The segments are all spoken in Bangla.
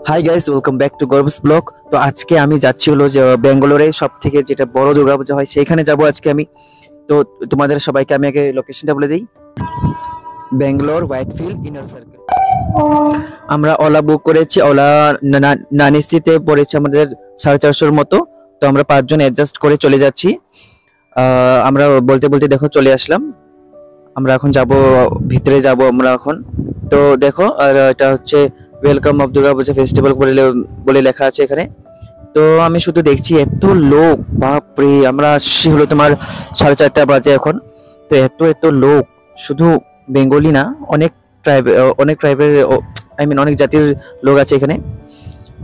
High guys, welcome back to গর্বস ব্লগ। তো আজকে আমি যাচ্ছি হলো যে ব্যাঙ্গালোরে সব থেকে যেটা বড় দুর্গাপূজা হয় সেইখানে যাব আজকে আমি। তো তোমাদের সবাইকে আমি আগে লোকেশনটা বলে দিই। Bangalore Whitefield inner circle. আমরা ওলা বুক করেছি। ওলা নানিসিতে পড়েছে আমাদের 450-র মতো। তো আমরা 5 জন অ্যাডজাস্ট করে চলে যাচ্ছি। আমরা বলতে বলতে দেখো চলে আসলাম। আমরা এখন যাব, ভিতরে যাব আমরা এখন। তো দেখো, আর এটা হচ্ছে ওয়েলকাম অফ দুর্গাপূজা ফেস্টিভ্যাল বলে লেখা আছে এখানে। তো আমি শুধু দেখছি এত লোক, বাপরে! আমরা আসছি হলো তোমার 4:30 বাজে এখন। তো এত এত লোক, শুধু বেঙ্গলি না, অনেক ট্রাইবের, অনেক জাতির লোক আছে এখানে।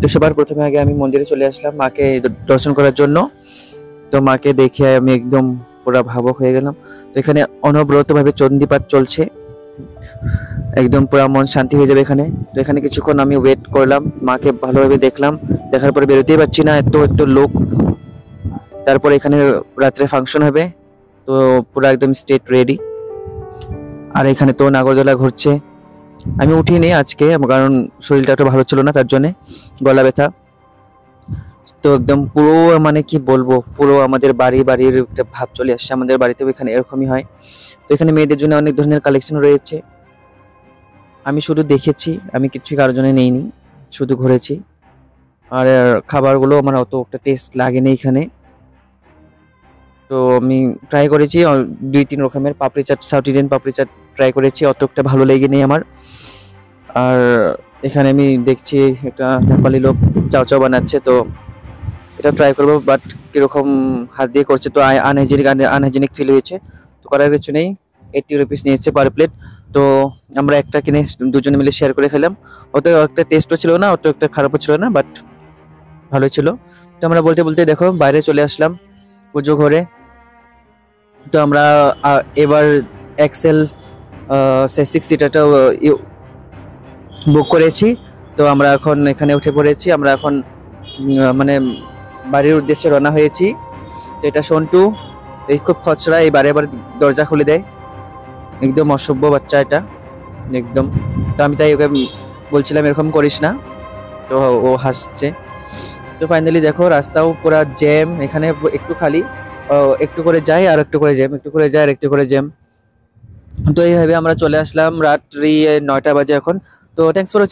তো সবার প্রথমে আগে আমি মন্দিরে চলে আসলাম মাকে দর্শন করার জন্য। তো মাকে দেখে আমি একদম পুরা ভাবুক হয়ে গেলাম। তো এখানে অনবরত ভাবে চণ্ডীপাঠ চলছে, একদম পুরা মন শান্তি হয়ে যাবে এখানে। তো এখানে কিছুক্ষণ আমি ওয়েট করলাম, মাকে ভালোভাবে দেখলাম। দেখার পরে বেরোতেই পারছি না, এত এত লোক। তারপর এখানে রাত্রে ফাংশন হবে, তো পুরো একদম স্টেট রেডি। আর এখানে তো নাগরদোলা ঘুরছে। আমি উঠিনি আজকে, কারণ শরীরটা একটু ভালো ছিল না, তার জন্য গলা ব্যথা। তো একদম পুরো, মানে কি বলবো, পুরো আমাদের বাড়ির একটা ভাব চলে আসছে। আমাদের বাড়িতেও এখানে এরকমই হয়। তো এখানে মেয়েদের জন্য অনেক ধরনের কালেকশন রয়েছে। আমি শুধু দেখেছি, আমি কিছু কারোর জন্য নেইনি, শুধু ঘুরেছি। আর খাবারগুলো আমার অত একটা টেস্ট লাগেনি এখানে। তো আমি ট্রাই করেছি 2-3 রকমের পাপড়ি চাট, সাউথ ইন্ডিয়ান পাপড়ি চাট ট্রাই করেছি, অত একটা ভালো লেগেনি আমার। আর এখানে আমি দেখছি একটা নেপালি লোক চাও চাও বানাচ্ছে, তো এটা ট্রাই করবো, বাট কিরকম হাত দিয়ে করছে তো আনহাইজেনিক ফিল হয়েছে। তো করার কিছু নেই। 80 রুপিস নিয়েছে পার প্লেট। তো আমরা একটা কিনে দুজনে মিলে শেয়ার করে খেলাম। অত একটা টেস্টও ছিল না, অত একটা খারাপও ছিল না, বাট ভালোই ছিল। তো আমরা বলতে বলতে দেখো বাইরে চলে আসলাম পুজো ঘরে। তো আমরা এবার এক্সেল 6 সিটারটা বুক করেছি। তো আমরা এখন এখানে উঠে পড়েছি। আমরা এখন মানে বাড়ির উদ্দেশ্যে রওনা হয়েছি। তো এটা সন্টু, এই খুব খচড়া, এই বারে বারে দরজা খুলে দেয়, একদম অসভ্য বাচ্চা এটা একদম। তো আমি তাই ওকে বলছিলাম এরকম করিস না, তো ও হাসছে। তো ফাইনালি দেখো রাস্তাও পুরা জ্যাম এখানে, একটু খালি, একটু করে যায় আর একটু করে জ্যাম, একটু করে যায় আর একটু করে জ্যাম। তো এইভাবে আমরা চলে আসলাম রাত্রি 9টা বাজে এখন। তো থ্যাংকস ফর